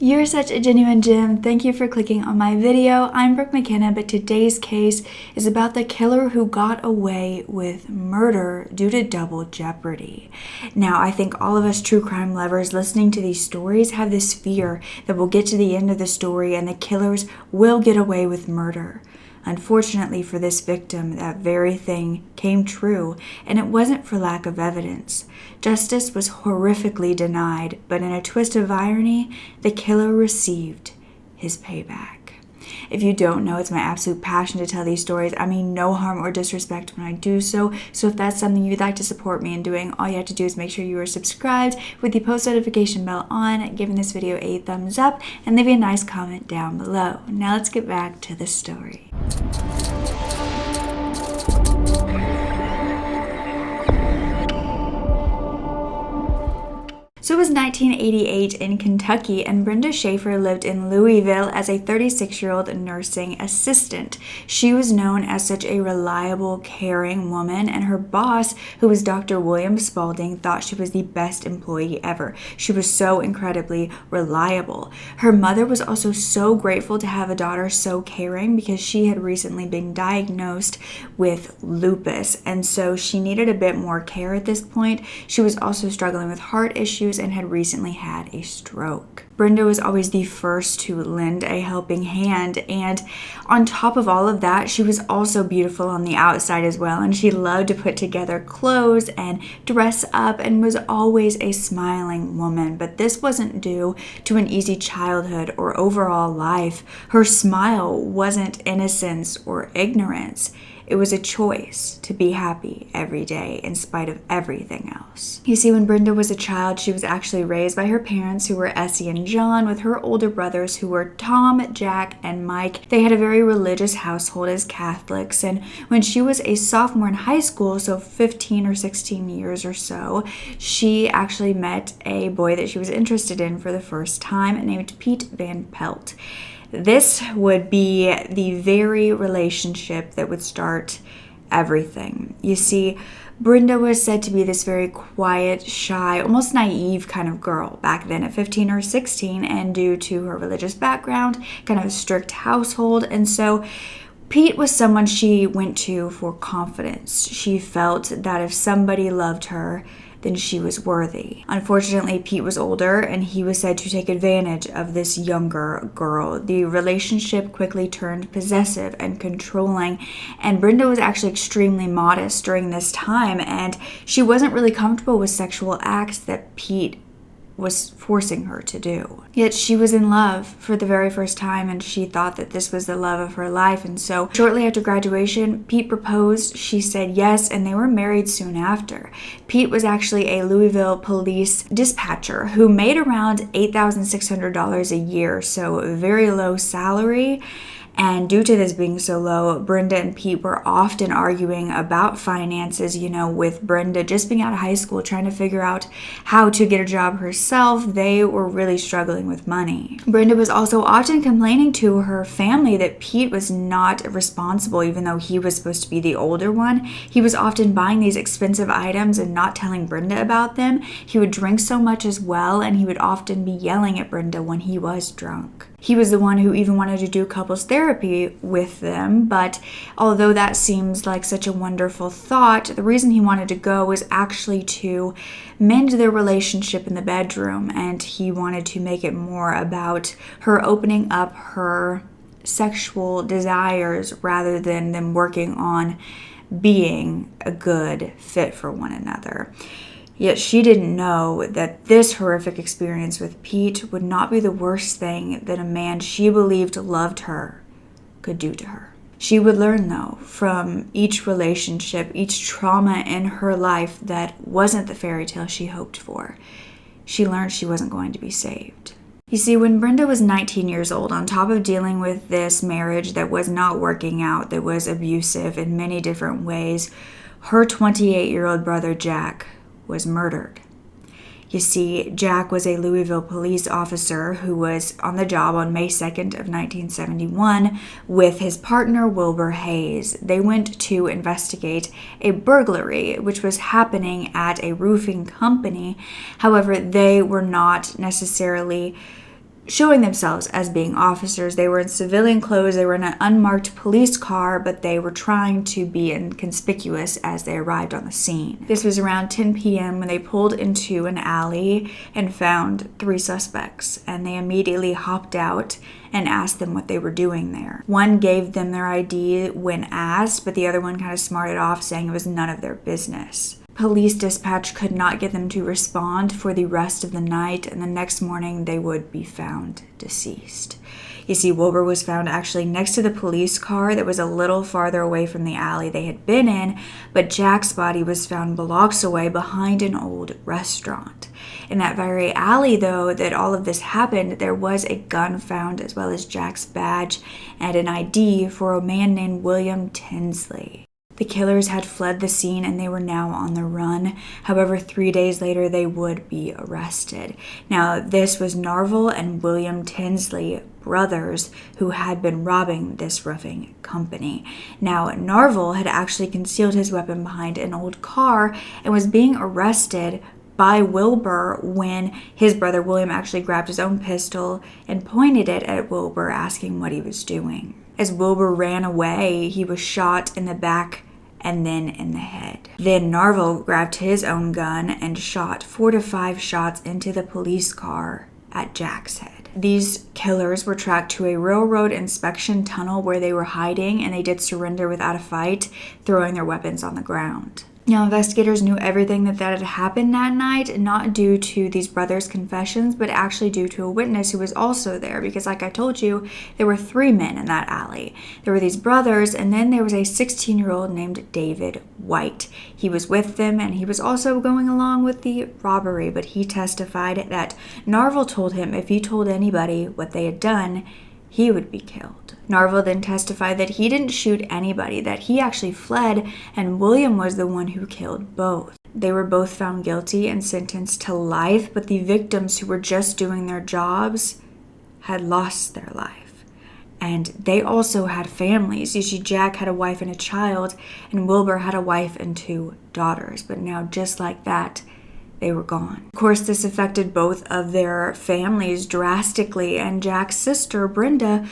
You're such a genuine gem. Thank you for clicking on my video. I'm Brooke Makenna, but today's case is about the killer who got away with murder due to double jeopardy. Now, I think all of us true crime lovers listening to these stories have this fear that we'll get to the end of the story and the killers will get away with murder. Unfortunately for this victim, that very thing came true, and it wasn't for lack of evidence. Justice was horrifically denied, but in a twist of irony, the killer received his payback. If you don't know, it's my absolute passion to tell these stories. I mean no harm or disrespect when I do so. So if that's something you'd like to support me in doing, all you have to do is make sure you are subscribed with the post notification bell on, giving this video a thumbs up, and leaving a nice comment down below. Now let's get back to the story. So it was 1988 in Kentucky, and Brenda Shaffer lived in Louisville as a 36-year-old nursing assistant. She was known as such a reliable, caring woman, and her boss, who was Dr. William Spaulding, thought she was the best employee ever. She was so incredibly reliable. Her mother was also so grateful to have a daughter so caring because she had recently been diagnosed with lupus, and so she needed a bit more care at this point. She was also struggling with heart issues and had recently had a stroke. Brenda was always the first to lend a helping hand, and on top of all of that, she was also beautiful on the outside as well, and she loved to put together clothes and dress up and was always a smiling woman. But this wasn't due to an easy childhood or overall life. Her smile wasn't innocence or ignorance. It was a choice to be happy every day in spite of everything else. You see, when Brenda was a child, she was actually raised by her parents, who were Essie and John, with her older brothers, who were Tom, Jack, and Mike. They had a very religious household as Catholics, and when she was a sophomore in high school, so 15 or 16 years or so, she actually met a boy that she was interested in for the first time named Pete Van Pelt. This would be the very relationship that would start everything. You see, Brenda was said to be this very quiet, shy, almost naive kind of girl back then at 15 or 16, and due to her religious background, kind of a strict household. And so Pete was someone she went to for confidence. She felt that if somebody loved her, then she was worthy. Unfortunately, Pete was older, and he was said to take advantage of this younger girl. The relationship quickly turned possessive and controlling, and Brenda was actually extremely modest during this time, and she wasn't really comfortable with sexual acts that Pete was forcing her to do. Yet she was in love for the very first time, and she thought that this was the love of her life. And so shortly after graduation, Pete proposed. She said yes, and they were married soon after. Pete was actually a Louisville police dispatcher who made around $8,600 a year, so a very low salary. And due to this being so low, Brenda and Pete were often arguing about finances, with Brenda just being out of high school, trying to figure out how to get a job herself. They were really struggling with money. Brenda was also often complaining to her family that Pete was not responsible, even though he was supposed to be the older one. He was often buying these expensive items and not telling Brenda about them. He would drink so much as well, and he would often be yelling at Brenda when he was drunk. He was the one who even wanted to do couples therapy with them, but although that seems like such a wonderful thought, the reason he wanted to go was actually to mend their relationship in the bedroom, and he wanted to make it more about her opening up her sexual desires rather than them working on being a good fit for one another. Yet she didn't know that this horrific experience with Pete would not be the worst thing that a man she believed loved her could do to her. She would learn, though, from each relationship, each trauma in her life that wasn't the fairy tale she hoped for. She learned she wasn't going to be saved. You see, when Brenda was 19 years old, on top of dealing with this marriage that was not working out, that was abusive in many different ways, her 28-year-old brother Jack was murdered. You see, Jack was a Louisville police officer who was on the job on May 2nd of 1971 with his partner Wilbur Hayes. They went to investigate a burglary which was happening at a roofing company. However, they were not necessarily showing themselves as being officers. They were in civilian clothes, they were in an unmarked police car, but they were trying to be inconspicuous as they arrived on the scene. This was around 10 p.m. when they pulled into an alley and found 3 suspects, and they immediately hopped out and asked them what they were doing there. One gave them their ID when asked, but the other one kind of smarted off, saying it was none of their business. Police dispatch could not get them to respond for the rest of the night, and the next morning they would be found deceased. You see, Wilbur was found actually next to the police car that was a little farther away from the alley they had been in, but Jack's body was found blocks away behind an old restaurant. In that very alley, though, that all of this happened, there was a gun found, as well as Jack's badge and an ID for a man named William Tinsley. The killers had fled the scene and they were now on the run. However, 3 days later, they would be arrested. Now, this was Narvel and William Tinsley, brothers, who had been robbing this roofing company. Now, Narvel had actually concealed his weapon behind an old car and was being arrested by Wilbur when his brother William actually grabbed his own pistol and pointed it at Wilbur, asking what he was doing. As Wilbur ran away, he was shot in the back and then in the head. Then Narvel grabbed his own gun and shot 4 to 5 shots into the police car at Jack's head. These killers were tracked to a railroad inspection tunnel where they were hiding, and they did surrender without a fight, throwing their weapons on the ground. Now, investigators knew everything that had happened that night, not due to these brothers' confessions, but actually due to a witness who was also there. Because like I told you, there were 3 men in that alley. There were these brothers, and then there was a 16-year-old named David White. He was with them, and he was also going along with the robbery, but he testified that Narvel told him if he told anybody what they had done, he would be killed. Narvel then testified that he didn't shoot anybody, that he actually fled, and William was the one who killed both. They were both found guilty and sentenced to life, but the victims who were just doing their jobs had lost their life. And they also had families. You see, Jack had a wife and a child, and Wilbur had a wife and 2 daughters. But now, just like that, they were gone. Of course, this affected both of their families drastically, and Jack's sister, Brenda,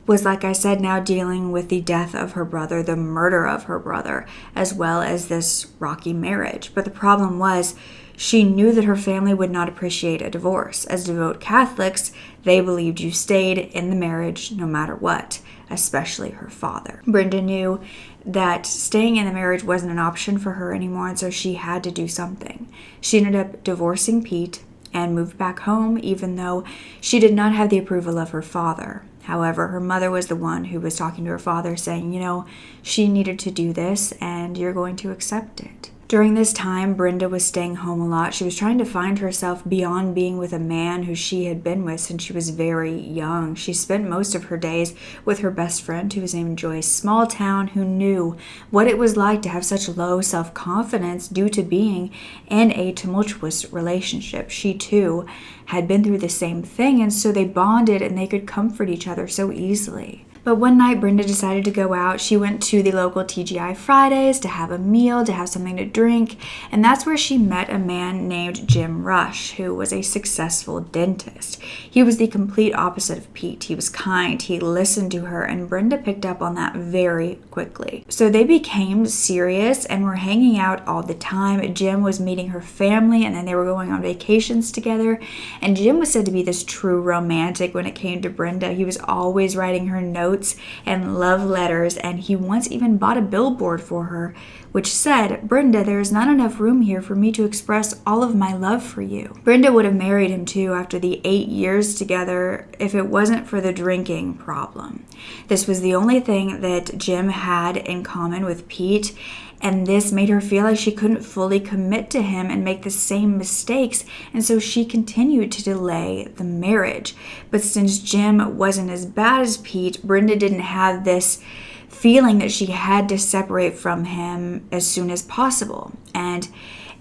was, like I said, now dealing with the death of her brother, the murder of her brother, as well as this rocky marriage. But the problem was, she knew that her family would not appreciate a divorce. As devout Catholics, they believed you stayed in the marriage no matter what, especially her father. Brenda knew that staying in the marriage wasn't an option for her anymore, and so she had to do something. She ended up divorcing Pete and moved back home, even though she did not have the approval of her father. However, her mother was the one who was talking to her father, saying, she needed to do this and you're going to accept it. During this time, Brenda was staying home a lot. She was trying to find herself beyond being with a man who she had been with since she was very young. She spent most of her days with her best friend, who was named Joyce Smalltown, who knew what it was like to have such low self-confidence due to being in a tumultuous relationship. She, too, had been through the same thing, and so they bonded and they could comfort each other so easily. But one night, Brenda decided to go out. She went to the local TGI Fridays to have a meal, to have something to drink, and that's where she met a man named Jim Rush, who was a successful dentist. He was the complete opposite of Pete. He was kind, he listened to her, and Brenda picked up on that very quickly. So they became serious and were hanging out all the time. Jim was meeting her family, and then they were going on vacations together, and Jim was said to be this true romantic when it came to Brenda. He was always writing her notes and love letters, and he once even bought a billboard for her which said, "Brenda, there is not enough room here for me to express all of my love for you." Brenda would have married him too after the 8 years together if it wasn't for the drinking problem. This was the only thing that Jim had in common with Pete, and this made her feel like she couldn't fully commit to him and make the same mistakes, and so she continued to delay the marriage. But since Jim wasn't as bad as Pete, Brenda didn't have this feeling that she had to separate from him as soon as possible. And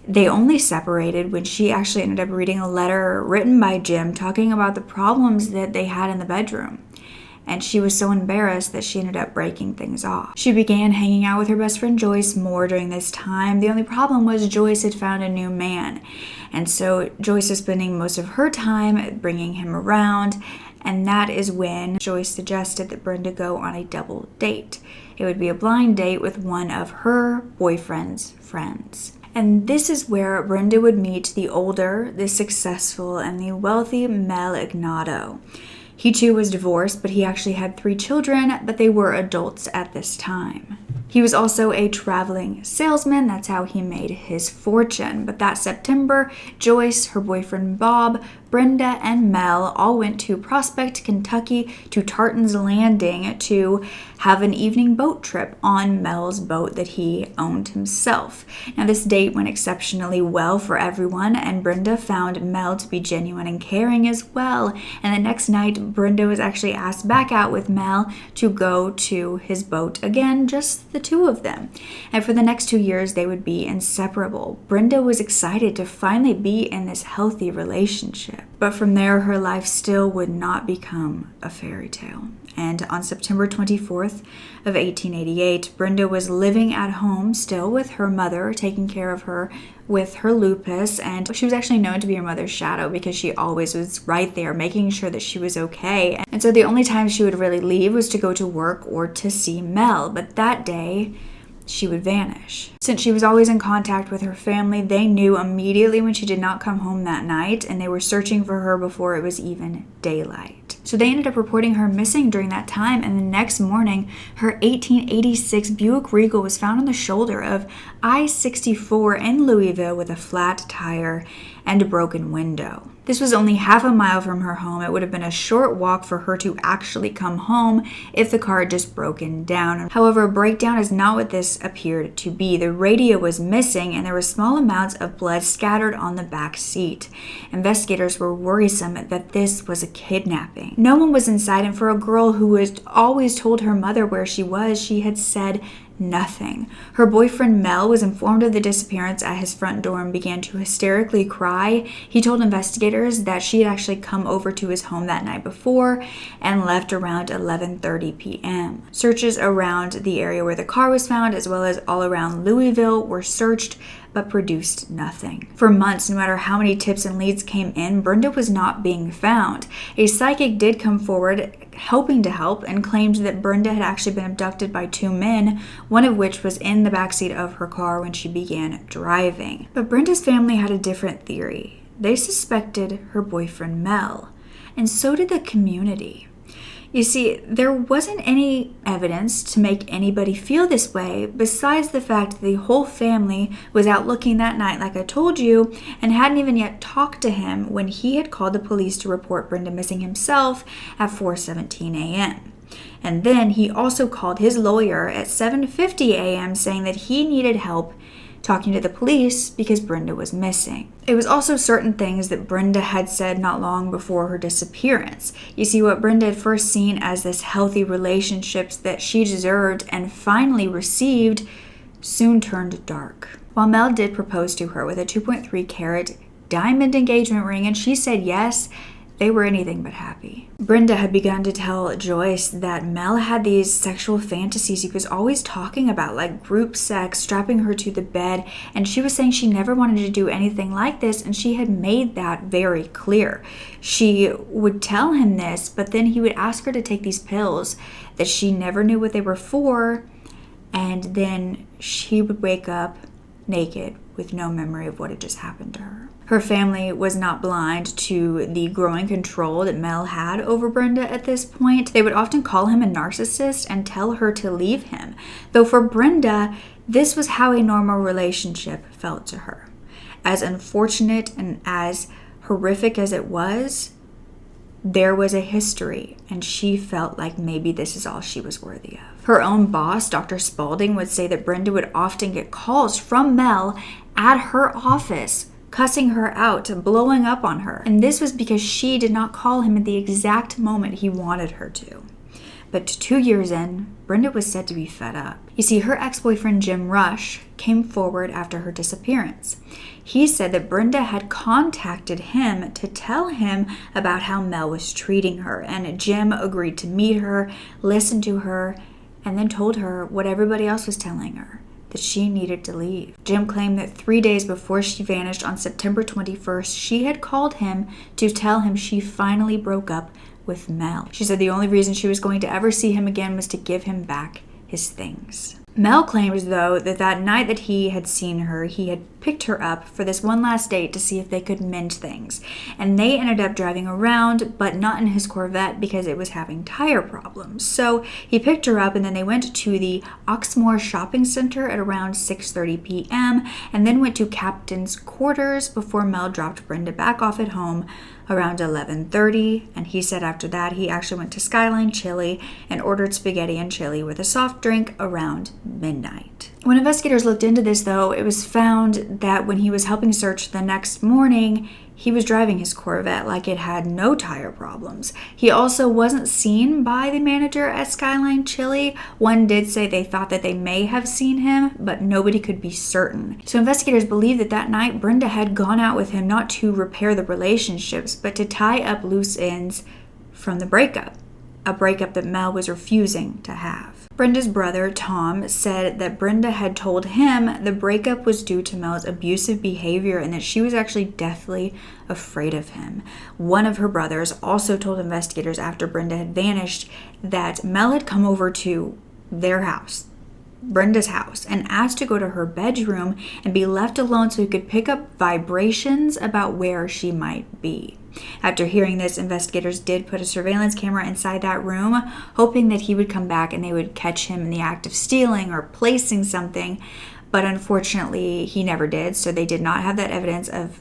they only separated when she actually ended up reading a letter written by Jim talking about the problems that they had in the bedroom. and she was so embarrassed that she ended up breaking things off. She began hanging out with her best friend Joyce more during this time. The only problem was Joyce had found a new man, and so Joyce was spending most of her time bringing him around, and that is when Joyce suggested that Brenda go on a double date. It would be a blind date with one of her boyfriend's friends. And this is where Brenda would meet the older, the successful, and the wealthy Mel Ignatow. He too was divorced, but he actually had 3 children, but they were adults at this time. He was also a traveling salesman. That's how he made his fortune. But that September, Joyce, her boyfriend Bob, Brenda, and Mel all went to Prospect, Kentucky to Tartan's Landing to have an evening boat trip on Mel's boat that he owned himself. Now, this date went exceptionally well for everyone, and Brenda found Mel to be genuine and caring as well. And the next night, Brenda was actually asked back out with Mel to go to his boat again, just the 2 of them. And for the next 2 years, they would be inseparable. Brenda was excited to finally be in this healthy relationship. But from there, her life still would not become a fairy tale. And on September 24th of 1888, Brenda was living at home still with her mother, taking care of her with her lupus. And she was actually known to be her mother's shadow because she always was right there, making sure that she was okay. And so the only time she would really leave was to go to work or to see Mel. But that day, she would vanish. Since she was always in contact with her family, they knew immediately when she did not come home that night, and they were searching for her before it was even daylight. So they ended up reporting her missing during that time, and the next morning, her 1886 Buick Regal was found on the shoulder of I-64 in Louisville with a flat tire and a broken window. This was only half a mile from her home. It would have been a short walk for her to actually come home if the car had just broken down. However, a breakdown is not what this appeared to be. The radio was missing and there were small amounts of blood scattered on the back seat. Investigators were worrisome that this was a kidnapping. No one was inside, and for a girl who had always told her mother where she was, she had said nothing. Her boyfriend Mel was informed of the disappearance at his front door and began to hysterically cry. He told investigators that she had actually come over to his home that night before and left around 11:30 p.m. Searches around the area where the car was found, as well as all around Louisville, were searched but produced nothing. For months, no matter how many tips and leads came in, Brenda was not being found. A psychic did come forward hoping to help and claimed that Brenda had actually been abducted by 2 men, one of which was in the backseat of her car when she began driving. But Brenda's family had a different theory. They suspected her boyfriend Mel, and so did the community. You see, there wasn't any evidence to make anybody feel this way besides the fact that the whole family was out looking that night, like I told you, and hadn't even yet talked to him when he had called the police to report Brenda missing himself at 4:17 a.m. And then he also called his lawyer at 7:50 a.m. saying that he needed help talking to the police because Brenda was missing. It was also certain things that Brenda had said not long before her disappearance. You see, what Brenda had first seen as this healthy relationships that she deserved and finally received soon turned dark. While Mel did propose to her with a 2.3 carat diamond engagement ring and she said yes, they were anything but happy. Brenda had begun to tell Joyce that Mel had these sexual fantasies he was always talking about, like group sex, strapping her to the bed, and she was saying she never wanted to do anything like this, and she had made that very clear. She would tell him this, but then he would ask her to take these pills that she never knew what they were for, and then she would wake up naked with no memory of what had just happened to her. Her family was not blind to the growing control that Mel had over Brenda at this point. They would often call him a narcissist and tell her to leave him. Though for Brenda, this was how a normal relationship felt to her. As unfortunate and as horrific as it was, there was a history, and she felt like maybe this is all she was worthy of. Her own boss, Dr. Spaulding, would say that Brenda would often get calls from Mel at her office, cussing her out, blowing up on her. And this was because she did not call him at the exact moment he wanted her to. But 2 years in, Brenda was said to be fed up. You see, her ex-boyfriend Jim Rush came forward after her disappearance. He said that Brenda had contacted him to tell him about how Mel was treating her, and Jim agreed to meet her, listen to her, and then told her what everybody else was telling her, that she needed to leave. Jim claimed that 3 days before she vanished on September 21st, she had called him to tell him she finally broke up with Mel. She said the only reason she was going to ever see him again was to give him back his things. Mel claims, though, that night that he had seen her, he had picked her up for this one last date to see if they could mend things. And they ended up driving around, but not in his Corvette because it was having tire problems. So he picked her up, and then they went to the Oxmoor Shopping Center at around 6:30 p.m. and then went to Captain's quarters before Mel dropped Brenda back off at home around 11:30, and he said after that he actually went to Skyline Chili and ordered spaghetti and chili with a soft drink around midnight. When investigators looked into this, though, it was found that when he was helping search the next morning, he was driving his Corvette like it had no tire problems. He also wasn't seen by the manager at Skyline Chili. One did say they thought that they may have seen him, but nobody could be certain. So investigators believe that that night Brenda had gone out with him not to repair the relationships, but to tie up loose ends from the breakup, a breakup that Mel was refusing to have. Brenda's brother, Tom, said that Brenda had told him the breakup was due to Mel's abusive behavior and that she was actually deathly afraid of him. One of her brothers also told investigators after Brenda had vanished that Mel had come over to their house, Brenda's house, and asked to go to her bedroom and be left alone so he could pick up vibrations about where she might be. After hearing this, investigators did put a surveillance camera inside that room, hoping that he would come back and they would catch him in the act of stealing or placing something, but unfortunately he never did, so they did not have that evidence of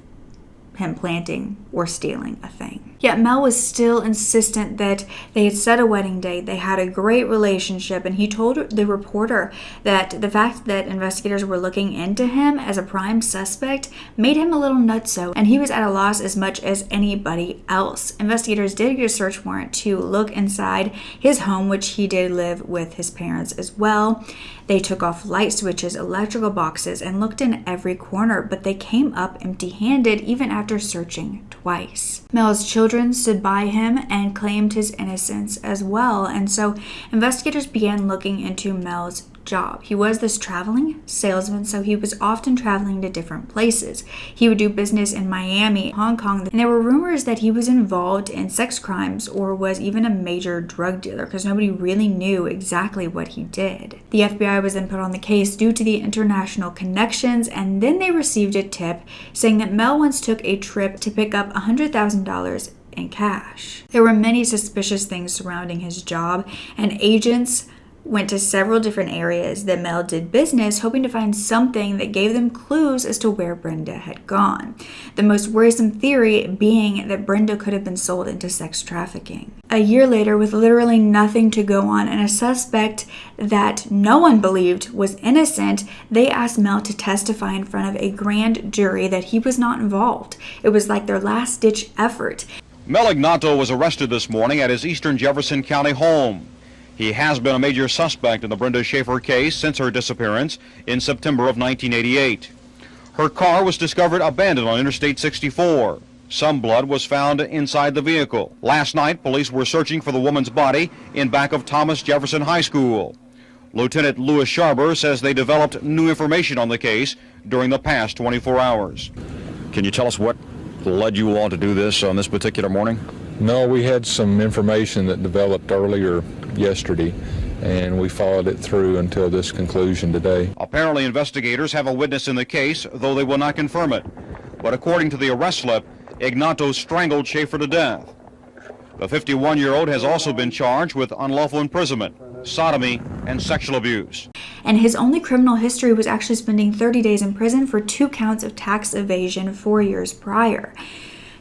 him planting or stealing a thing. Yet Mel was still insistent that they had set a wedding date, they had a great relationship, and he told the reporter that the fact that investigators were looking into him as a prime suspect made him a little nutso, and he was at a loss as much as anybody else. Investigators did get a search warrant to look inside his home, which he did live with his parents as well. They took off light switches, electrical boxes, and looked in every corner, but they came up empty-handed even after searching twice. Mel's children stood by him and claimed his innocence as well, and so investigators began looking into Mel's job. He was this traveling salesman, so he was often traveling to different places. He would do business in Miami, Hong Kong, and there were rumors that he was involved in sex crimes or was even a major drug dealer because nobody really knew exactly what he did. The FBI was then put on the case due to the international connections, and then they received a tip saying that Mel once took a trip to pick up $100,000 in cash. There were many suspicious things surrounding his job, and agents went to several different areas that Mel did business, hoping to find something that gave them clues as to where Brenda had gone. The most worrisome theory being that Brenda could have been sold into sex trafficking. A year later, with literally nothing to go on and a suspect that no one believed was innocent, they asked Mel to testify in front of a grand jury that he was not involved. It was like their last-ditch effort. Mel Ignatow was arrested this morning at his Eastern Jefferson County home. He has been a major suspect in the Brenda Shaffer case since her disappearance in September of 1988. Her car was discovered abandoned on Interstate 64. Some blood was found inside the vehicle. Last night, police were searching for the woman's body in back of Thomas Jefferson High School. Lieutenant Louis Sharber says they developed new information on the case during the past 24 hours. Can you tell us what led you all to do this on this particular morning? No, we had some information that developed earlier yesterday, and we followed it through until this conclusion today. Apparently, investigators have a witness in the case, though they will not confirm it. But according to the arrest slip, Ignatow strangled Shaffer to death. The 51-year-old has also been charged with unlawful imprisonment, sodomy, and sexual abuse. And his only criminal history was actually spending 30 days in prison for 2 counts of tax evasion 4 years prior.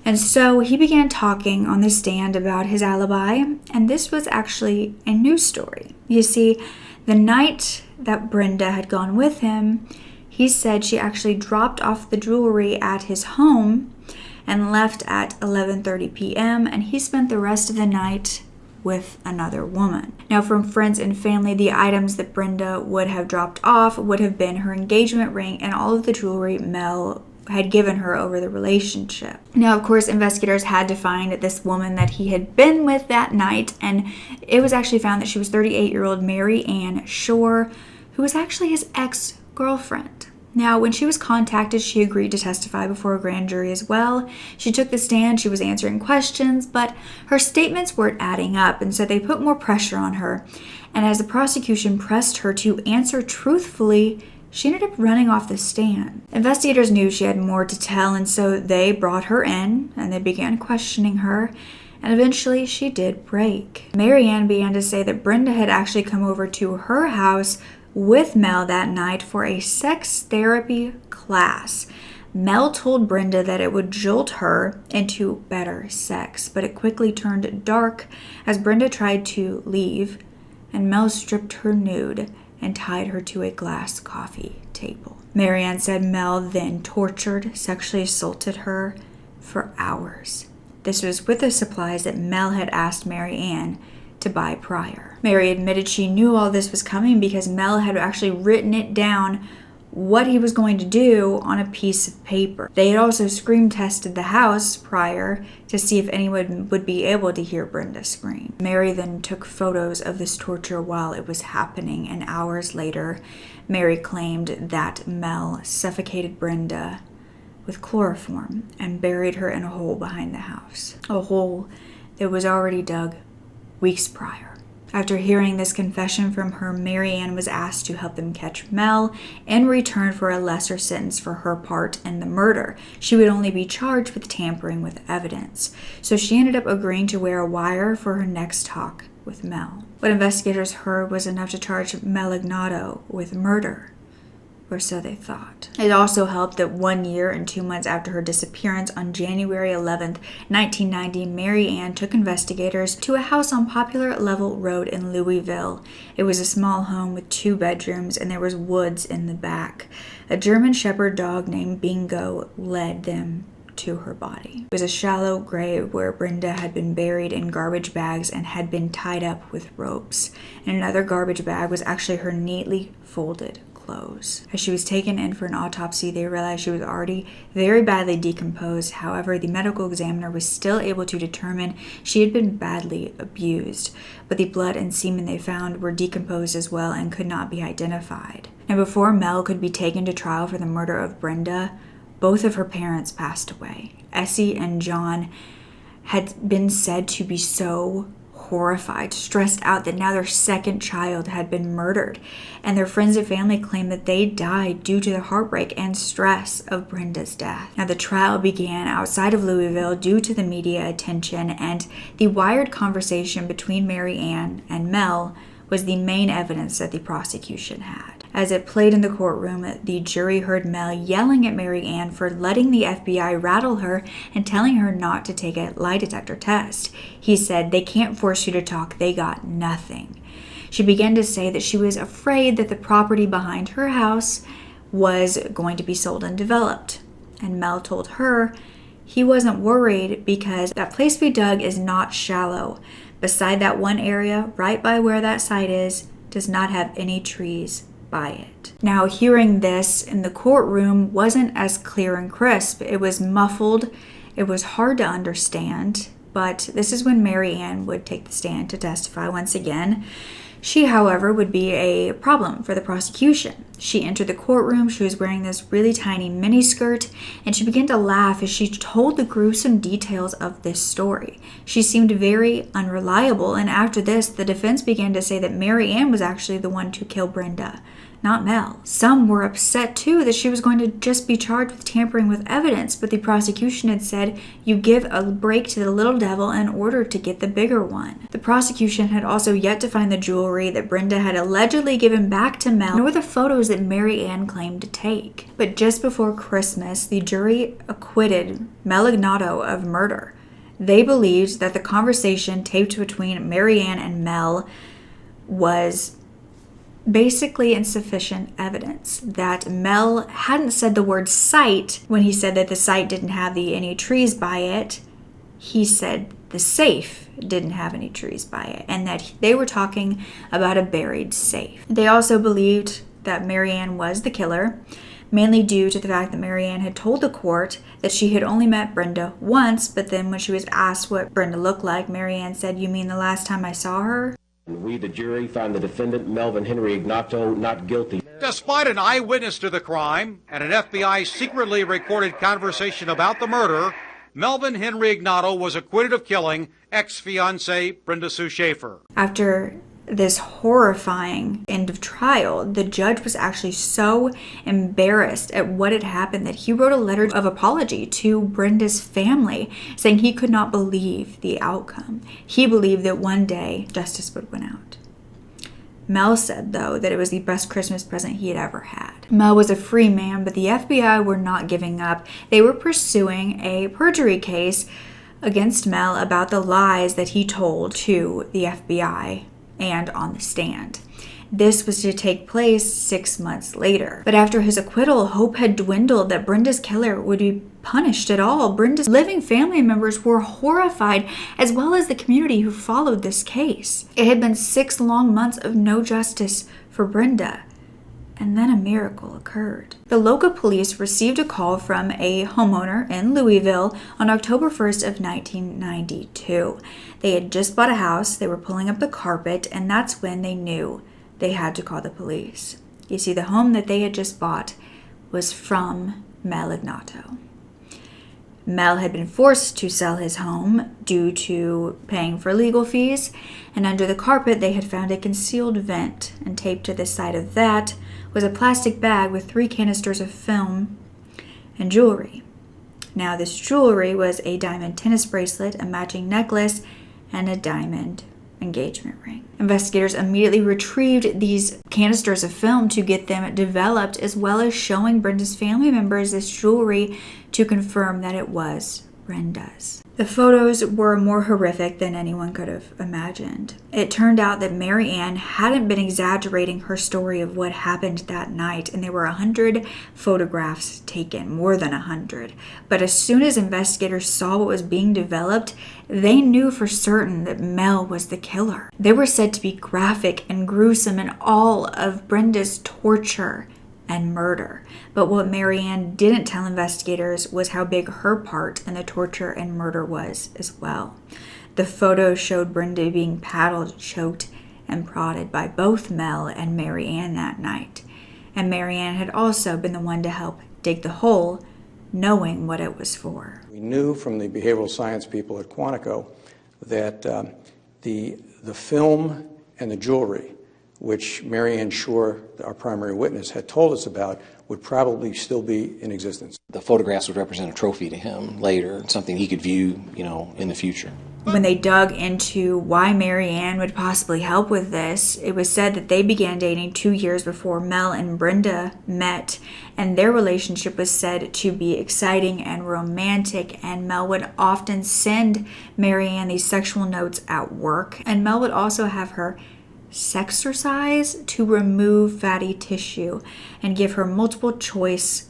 And so he began talking on the stand about his alibi, and this was actually a news story. You see, the night that Brenda had gone with him, he said she actually dropped off the jewelry at his home and left at 11:30 p.m., and he spent the rest of the night with another woman. Now, from friends and family, the items that Brenda would have dropped off would have been her engagement ring and all of the jewelry Mel had given her over the relationship. Now, of course, investigators had to find this woman that he had been with that night, and it was actually found that she was 38-year-old Mary Ann Shore, who was actually his ex-girlfriend. Now, when she was contacted, she agreed to testify before a grand jury as well. She took the stand, she was answering questions, but her statements weren't adding up, and so they put more pressure on her. And as the prosecution pressed her to answer truthfully, she ended up running off the stand. Investigators knew she had more to tell, and so they brought her in and they began questioning her, and eventually she did break. Mary Ann began to say that Brenda had actually come over to her house with Mel that night for a sex therapy class. Mel told Brenda that it would jolt her into better sex, but it quickly turned dark as Brenda tried to leave, and Mel stripped her nude and tied her to a glass coffee table. Mary Ann said Mel then tortured, sexually assaulted her for hours. This was with the supplies that Mel had asked Mary Ann to buy prior. Mary admitted she knew all this was coming because Mel had actually written it down what he was going to do on a piece of paper. They had also scream tested the house prior to see if anyone would be able to hear Brenda scream. Mary then took photos of this torture while it was happening, and hours later, Mary claimed that Mel suffocated Brenda with chloroform and buried her in a hole behind the house, a hole that was already dug weeks prior. After hearing this confession from her, Mary Ann was asked to help them catch Mel in return for a lesser sentence for her part in the murder. She would only be charged with tampering with evidence. So she ended up agreeing to wear a wire for her next talk with Mel. What investigators heard was enough to charge Mel Ignatow with murder, or so they thought. It also helped that 1 year and 2 months after her disappearance on January 11th, 1990, Mary Ann took investigators to a house on Popular Level Road in Louisville. It was a small home with 2 bedrooms, and there was woods in the back. A German Shepherd dog named Bingo led them to her body. It was a shallow grave where Brenda had been buried in garbage bags and had been tied up with ropes. And another garbage bag was actually her neatly folded clothes. As she was taken in for an autopsy, they realized she was already very badly decomposed. However, the medical examiner was still able to determine she had been badly abused, but the blood and semen they found were decomposed as well and could not be identified. And before Mel could be taken to trial for the murder of Brenda, both of her parents passed away. Essie and John had been said to be so horrified, stressed out that now their second child had been murdered, and their friends and family claimed that they died due to the heartbreak and stress of Brenda's death. Now the trial began outside of Louisville due to the media attention, and the wired conversation between Mary Ann and Mel was the main evidence that the prosecution had. As it played in the courtroom, the jury heard Mel yelling at Mary Ann for letting the FBI rattle her and telling her not to take a lie detector test. He said, "They can't force you to talk, they got nothing." She began to say that she was afraid that the property behind her house was going to be sold and developed. And Mel told her he wasn't worried because that place we dug is not shallow. Beside that one area, right by where that site is, does not have any trees by it. Now, hearing this in the courtroom wasn't as clear and crisp. It was muffled. It was hard to understand. But this is when Mary Ann would take the stand to testify once again. She, however, would be a problem for the prosecution. She entered the courtroom. She was wearing this really tiny miniskirt, and she began to laugh as she told the gruesome details of this story. She seemed very unreliable, and after this, the defense began to say that Mary Ann was actually the one to kill Brenda, not Mel. Some were upset too that she was going to just be charged with tampering with evidence, but the prosecution had said you give a break to the little devil in order to get the bigger one. The prosecution had also yet to find the jewelry that Brenda had allegedly given back to Mel, nor the photos that Mary Ann claimed to take. But just before Christmas, the jury acquitted Mel Ignatow of murder. They believed that the conversation taped between Mary Ann and Mel was basically insufficient evidence, that Mel hadn't said the word site when he said that the site didn't have any trees by it. He said the safe didn't have any trees by it, and that they were talking about a buried safe. They also believed that Marianne was the killer, mainly due to the fact that Marianne had told the court that she had only met Brenda once, but then when she was asked what Brenda looked like, Marianne said, "You mean the last time I saw her?" We, the jury, find the defendant, Melvin Henry Ignatow, not guilty. Despite an eyewitness to the crime and an FBI secretly recorded conversation about the murder, Melvin Henry Ignatow was acquitted of killing ex-fiancée Brenda Sue Shaffer. After this horrifying end of trial, the judge was actually so embarrassed at what had happened that he wrote a letter of apology to Brenda's family, saying he could not believe the outcome. He believed that one day justice would win out. Mel said, though, that it was the best Christmas present he had ever had. Mel was a free man, but the FBI were not giving up. They were pursuing a perjury case against Mel about the lies that he told to the FBI and on the stand. This was to take place 6 months later. But after his acquittal, hope had dwindled that Brenda's killer would be punished at all. Brenda's living family members were horrified, as well as the community who followed this case. It had been 6 long months of no justice for Brenda. And then a miracle occurred. The local police received a call from a homeowner in Louisville on October 1st of 1992. They had just bought a house, they were pulling up the carpet, and that's when they knew they had to call the police. You see, the home that they had just bought was from Mel Ignatow. Mel had been forced to sell his home due to paying for legal fees, and under the carpet they had found a concealed vent, and taped to the side of that was a plastic bag with 3 canisters of film and jewelry. Now, this jewelry was a diamond tennis bracelet, a matching necklace, and a diamond engagement ring. Investigators immediately retrieved these canisters of film to get them developed, as well as showing Brenda's family members this jewelry to confirm that it was Brenda's. The photos were more horrific than anyone could have imagined. It turned out that Marianne hadn't been exaggerating her story of what happened that night, and there were 100 photographs taken, more than 100. But as soon as investigators saw what was being developed, they knew for certain that Mel was the killer. They were said to be graphic and gruesome in all of Brenda's torture and murder. But what Marianne didn't tell investigators was how big her part in the torture and murder was as well. The photos showed Brenda being paddled, choked, and prodded by both Mel and Marianne that night. And Marianne had also been the one to help dig the hole, knowing what it was for. We knew from the behavioral science people at Quantico that the film and the jewelry, which Marianne Shore, our primary witness, had told us about, would probably still be in existence. The photographs would represent a trophy to him later, something he could view, in the future. When they dug into why Marianne would possibly help with this, it was said that they began dating 2 years before Mel and Brenda met, and their relationship was said to be exciting and romantic, and Mel would often send Marianne these sexual notes at work, and Mel would also have her sexercise to remove fatty tissue and give her multiple choice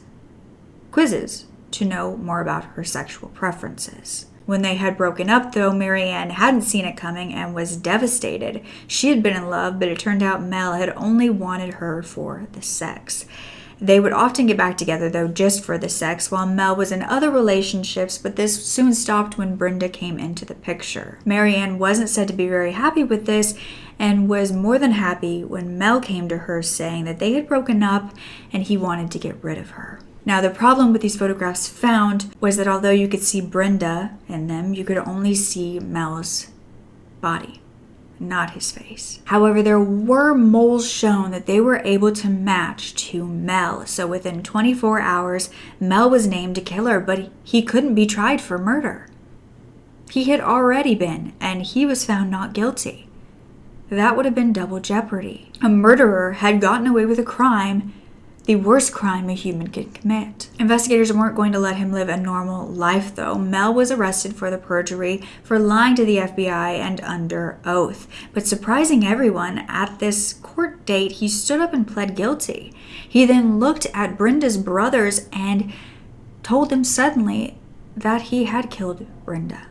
quizzes to know more about her sexual preferences. When they had broken up, though, Marianne hadn't seen it coming and was devastated. She had been in love, but it turned out Mel had only wanted her for the sex. They would often get back together, though, just for the sex, while Mel was in other relationships, but this soon stopped when Brenda came into the picture. Marianne wasn't said to be very happy with this, and was more than happy when Mel came to her saying that they had broken up and he wanted to get rid of her. Now, the problem with these photographs found was that although you could see Brenda in them, you could only see Mel's body, not his face. However, there were moles shown that they were able to match to Mel. So within 24 hours, Mel was named a killer, but he couldn't be tried for murder. He had already been, and he was found not guilty. That would have been double jeopardy. A murderer had gotten away with a crime, the worst crime a human could commit. Investigators weren't going to let him live a normal life, though. Mel was arrested for the perjury, for lying to the FBI, and under oath. But surprising everyone, at this court date, he stood up and pled guilty. He then looked at Brenda's brothers and told them suddenly that he had killed Brenda.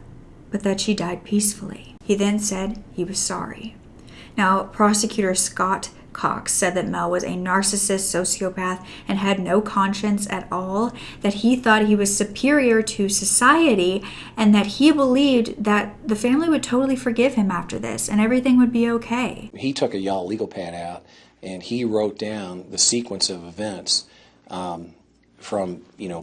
but that she died peacefully. He then said he was sorry. Now, prosecutor Scott Cox said that Mel was a narcissist sociopath and had no conscience at all, that he thought he was superior to society, and that he believed that the family would totally forgive him after this and everything would be okay. He took a y'all legal pad out and he wrote down the sequence of events from,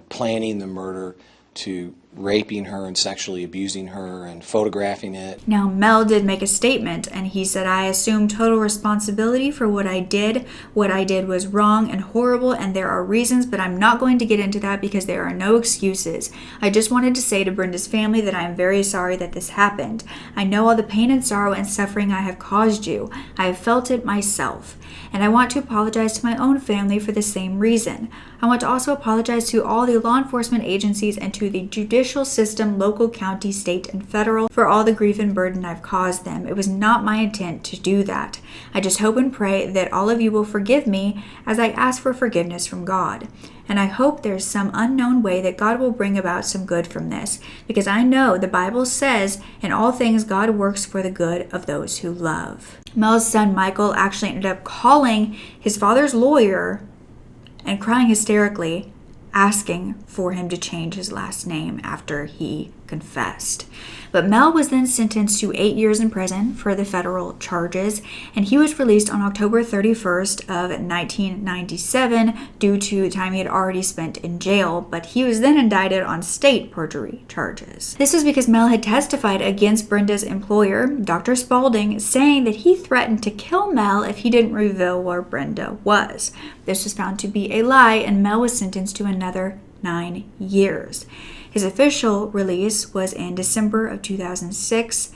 planning the murder to raping her and sexually abusing her and photographing it. Now, Mel did make a statement, and he said, "I assume total responsibility for what I did. What I did was wrong and horrible, and there are reasons, but I'm not going to get into that because there are no excuses. I just wanted to say to Brenda's family that I am very sorry that this happened. I know all the pain and sorrow and suffering I have caused you. I have felt it myself. And I want to apologize to my own family for the same reason. I want to also apologize to all the law enforcement agencies and to the judicial system, local, county, state, and federal, for all the grief and burden I've caused them. It was not my intent to do that. I just hope and pray that all of you will forgive me as I ask for forgiveness from God. And I hope there's some unknown way that God will bring about some good from this, because I know the Bible says in all things God works for the good of those who love." Mel's son Michael actually ended up calling his father's lawyer and crying hysterically, asking for him to change his last name after he confessed. But Mel was then sentenced to 8 years in prison for the federal charges, and he was released on October 31st of 1997 due to the time he had already spent in jail, but he was then indicted on state perjury charges. This was because Mel had testified against Brenda's employer, Dr. Spaulding, saying that he threatened to kill Mel if he didn't reveal where Brenda was. This was found to be a lie, and Mel was sentenced to another 9 years. His official release was in December of 2006,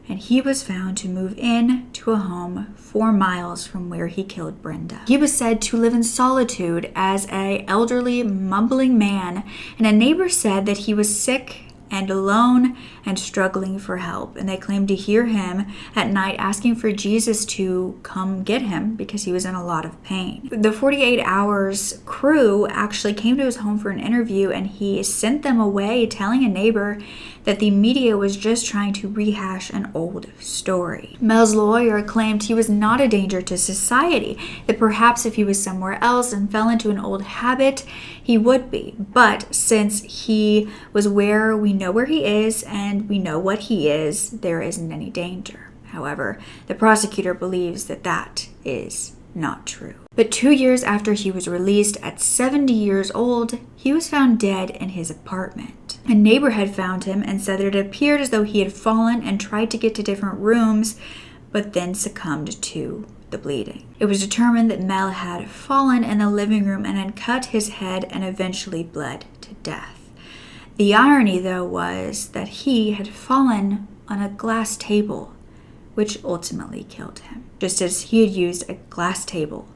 and he was found to move in to a home 4 miles from where he killed Brenda. He was said to live in solitude as an elderly, mumbling man, and a neighbor said that he was sick and alone and struggling for help, and they claimed to hear him at night asking for Jesus to come get him because he was in a lot of pain. The 48 Hours crew actually came to his home for an interview, and he sent them away telling a neighbor that the media was just trying to rehash an old story. Mel's lawyer claimed he was not a danger to society, that perhaps if he was somewhere else and fell into an old habit, he would be. But since he was where we know where he is and we know what he is, there isn't any danger. However, the prosecutor believes that that is not true. But 2 years after he was released at 70 years old, he was found dead in his apartment. A neighbor had found him and said that it appeared as though he had fallen and tried to get to different rooms, but then succumbed to the bleeding. It was determined that Mel had fallen in the living room and had cut his head and eventually bled to death. The irony, though, was that he had fallen on a glass table, which ultimately killed him, just as he had used a glass table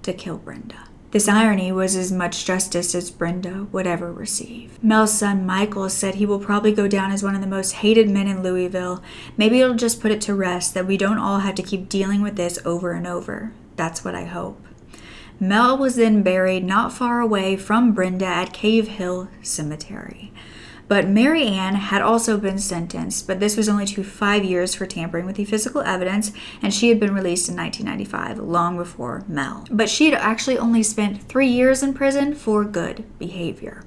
to kill Brenda. This irony was as much justice as Brenda would ever receive. Mel's son Michael said he will probably go down as one of the most hated men in Louisville. Maybe it'll just put it to rest that we don't all have to keep dealing with this over and over. That's what I hope. Mel was then buried not far away from Brenda at Cave Hill Cemetery. But Mary Ann had also been sentenced, but this was only to 5 years for tampering with the physical evidence, and she had been released in 1995, long before Mel. But she had actually only spent 3 years in prison for good behavior.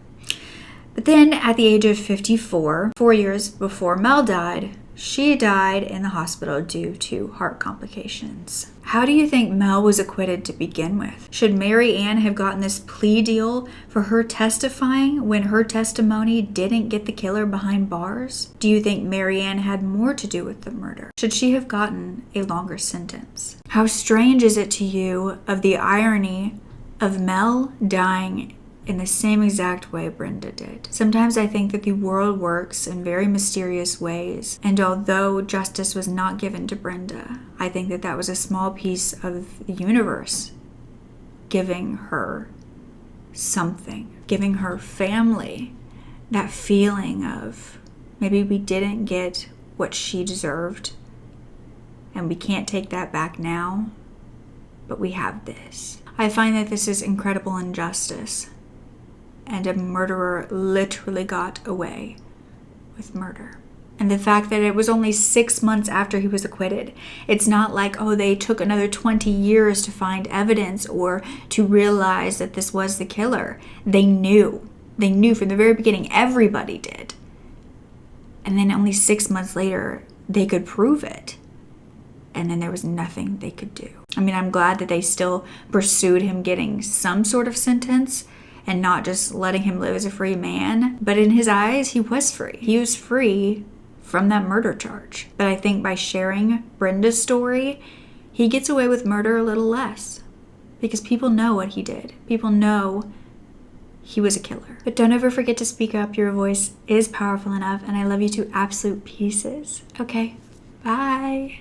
But then at the age of 54, 4 years before Mel died, she died in the hospital due to heart complications. How do you think Mel was acquitted to begin with? Should Mary Ann have gotten this plea deal for her testifying when her testimony didn't get the killer behind bars? Do you think Mary Ann had more to do with the murder? Should she have gotten a longer sentence? How strange is it to you of the irony of Mel dying in the same exact way Brenda did? Sometimes I think that the world works in very mysterious ways, and although justice was not given to Brenda, I think that that was a small piece of the universe giving her something, giving her family that feeling of maybe we didn't get what she deserved, and we can't take that back now, but we have this. I find that this is incredible injustice, and a murderer literally got away with murder. And the fact that it was only 6 months after he was acquitted. It's not like, oh, they took another 20 years to find evidence or to realize that this was the killer. They knew. They knew from the very beginning. Everybody did. And then only 6 months later, they could prove it. And then there was nothing they could do. I mean, I'm glad that they still pursued him getting some sort of sentence and not just letting him live as a free man. But in his eyes, he was free. He was free from that murder charge. But I think by sharing Brenda's story, he gets away with murder a little less. Because people know what he did. People know he was a killer. But don't ever forget to speak up. Your voice is powerful enough, and I love you to absolute pieces. Okay, bye.